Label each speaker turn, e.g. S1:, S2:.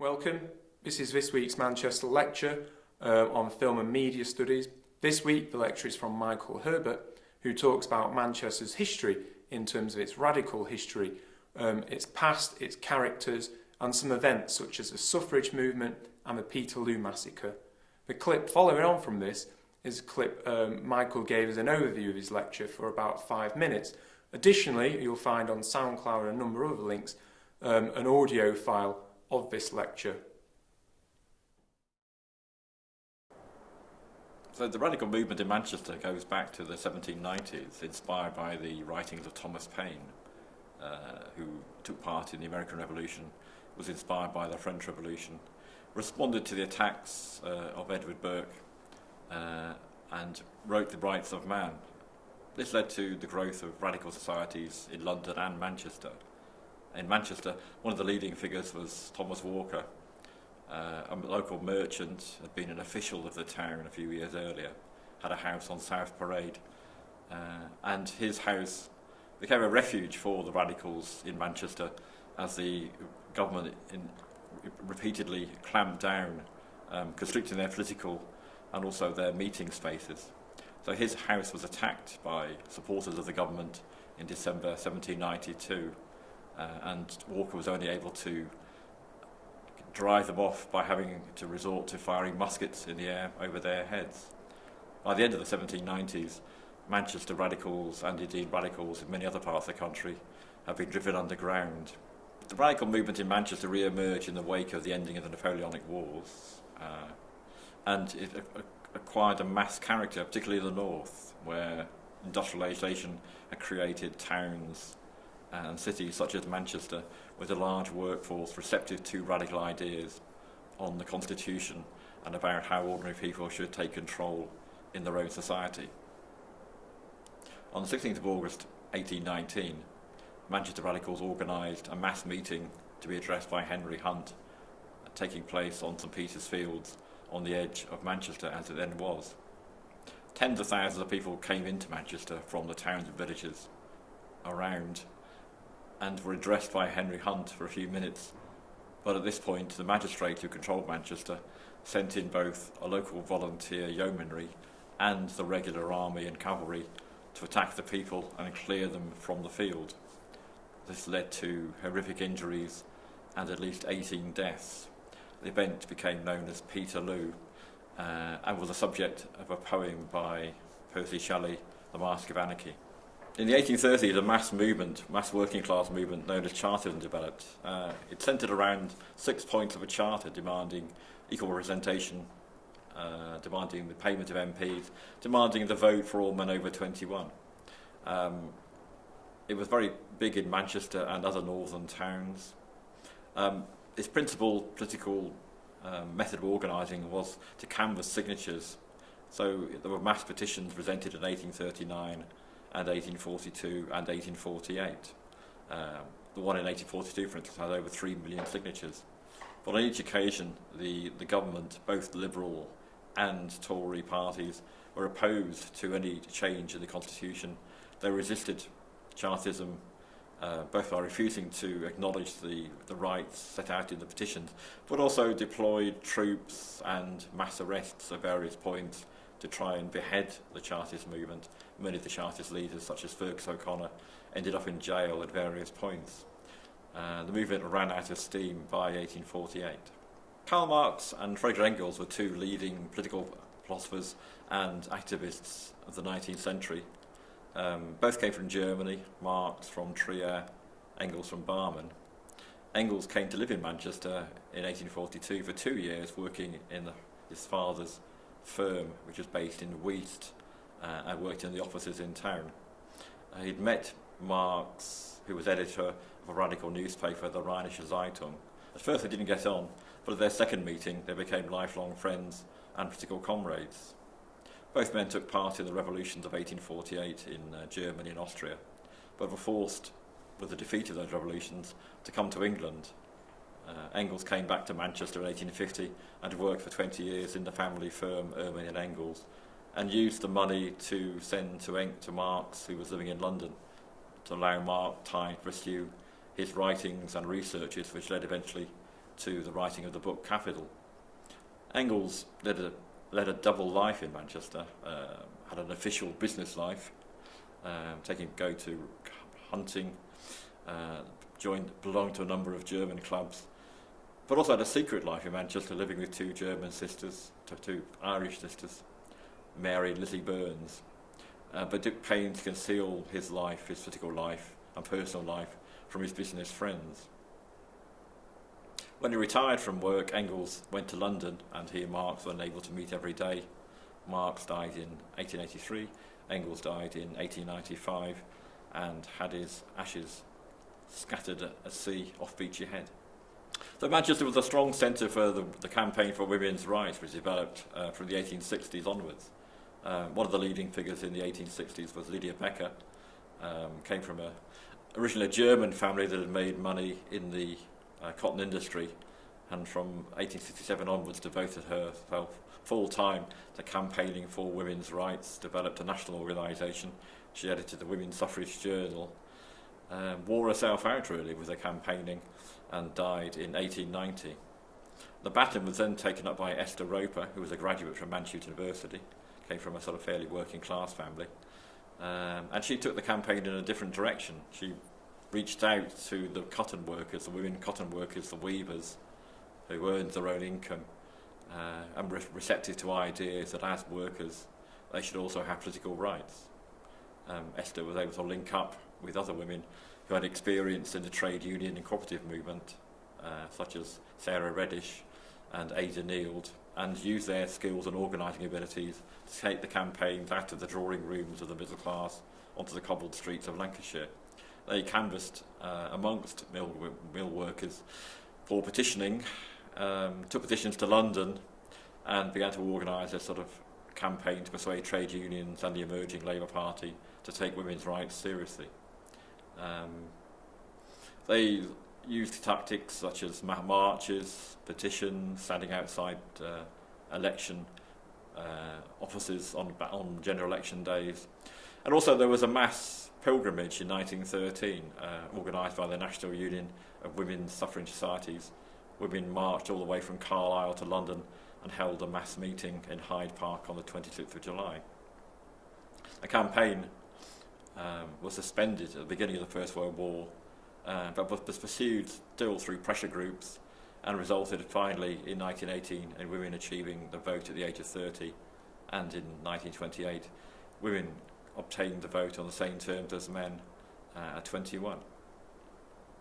S1: Welcome. This is this week's Manchester lecture on film and media studies. This week the lecture is from Michael Herbert, who talks about Manchester's history in terms of its radical history, its past, its characters, and some events such as the suffrage movement and the Peterloo massacre. The clip following on from this is a clip Michael gave as an overview of his lecture for about 5 minutes. Additionally, you'll find on SoundCloud and a number of other links an audio file of this lecture.
S2: So the radical movement in Manchester goes back to the 1790s, inspired by the writings of Thomas Paine, who took part in the American Revolution, was inspired by the French Revolution, responded to the attacks of Edward Burke, and wrote The Rights of Man. This led to the growth of radical societies in London and Manchester. In Manchester, one of the leading figures was Thomas Walker, a local merchant, had been an official of the town a few years earlier, had a house on South Parade, and his house became a refuge for the radicals in Manchester as the government repeatedly clamped down, constricting their political and also their meeting spaces. So his house was attacked by supporters of the government in December 1792, and Walker was only able to drive them off by having to resort to firing muskets in the air over their heads. By the end of the 1790s, Manchester radicals, and indeed radicals in many other parts of the country, have been driven underground. The radical movement in Manchester re-emerged in the wake of the ending of the Napoleonic Wars, and it acquired a mass character, particularly in the north, where industrialisation had created towns and cities such as Manchester with a large workforce receptive to radical ideas on the constitution and about how ordinary people should take control in their own society. On the 16th of August 1819, Manchester radicals organised a mass meeting to be addressed by Henry Hunt, taking place on St Peter's Fields on the edge of Manchester as it then was. Tens of thousands of people came into Manchester from the towns and villages around and were addressed by Henry Hunt for a few minutes, but at this point the magistrate who controlled Manchester sent in both a local volunteer yeomanry and the regular army and cavalry to attack the people and clear them from the field. This led to horrific injuries and at least 18 deaths. The event became known as Peterloo, and was the subject of a poem by Percy Shelley, The Mask of Anarchy. In the 1830s, a mass working class movement known as Chartism developed. It centred around 6 points of a charter demanding equal representation, demanding the payment of MPs, demanding the vote for all men over 21. It was very big in Manchester and other northern towns. Its principal political method of organising was to canvass signatures. So there were mass petitions presented in 1839 and 1842 and 1848. The one in 1842, for instance, had over 3 million signatures. But on each occasion, the government, both Liberal and Tory parties, were opposed to any change in the constitution. They resisted Chartism, both by refusing to acknowledge the rights set out in the petitions, but also deployed troops and mass arrests at various points to try and behead the Chartist movement. Many of the Chartist leaders, such as Fergus O'Connor, ended up in jail at various points. The movement ran out of steam by 1848. Karl Marx and Friedrich Engels were two leading political philosophers and activists of the 19th century. Both came from Germany, Marx from Trier, Engels from Barmen. Engels came to live in Manchester in 1842 for 2 years, working in his father's firm, which was based in Weest, and worked in the offices in town. He'd met Marx, who was editor of a radical newspaper, the Rheinische Zeitung. At first they didn't get on, but at their second meeting they became lifelong friends and political comrades. Both men took part in the revolutions of 1848 in Germany and Austria, but were forced, with the defeat of those revolutions, to come to England. Engels came back to Manchester in 1850 and worked for 20 years in the family firm Ermine and Engels, and used the money to send to Marx, who was living in London, to allow Marx time to pursue his writings and researches, which led eventually to the writing of the book Capital. Engels led a double life in Manchester, had an official business life, go to hunting, belonged to a number of German clubs, but also had a secret life in Manchester, living with two German sisters, two Irish sisters, Mary and Lizzie Burns, but took pains to conceal his life, his political life and personal life from his business friends. When he retired from work, Engels went to London, and he and Marx were unable to meet every day. Marx died in 1883, Engels died in 1895, and had his ashes scattered at sea off Beachy Head. So Manchester was a strong centre for the campaign for women's rights, which developed from the 1860s onwards. One of the leading figures in the 1860s was Lydia Becker. Came from originally a German family that had made money in the cotton industry, and from 1867 onwards devoted herself full-time to campaigning for women's rights, developed a national organisation. She edited the Women's Suffrage Journal, wore herself out really with her campaigning, and died in 1890. The baton was then taken up by Esther Roper, who was a graduate from Manchester University, came from a sort of fairly working class family, and she took the campaign in a different direction. She reached out to the cotton workers, the women cotton workers, the weavers, who earned their own income, and were receptive to ideas that as workers they should also have political rights. Esther was able to link up with other women who had experience in the trade union and cooperative movement, such as Sarah Reddish and Ada Neild, and use their skills and organising abilities to take the campaigns out of the drawing rooms of the middle class onto the cobbled streets of Lancashire. They canvassed amongst mill workers for petitioning, took petitions to London, and began to organise a sort of campaign to persuade trade unions and the emerging Labour Party to take women's rights seriously. They used tactics such as marches, petitions, standing outside election offices on general election days. And also there was a mass pilgrimage in 1913 organised by the National Union of Women's Suffrage Societies. Women marched all the way from Carlisle to London and held a mass meeting in Hyde Park on the 26th of July. The campaign was suspended at the beginning of the First World War, but was pursued still through pressure groups, and resulted finally in 1918 in women achieving the vote at the age of 30, and in 1928 women obtained the vote on the same terms as men at 21.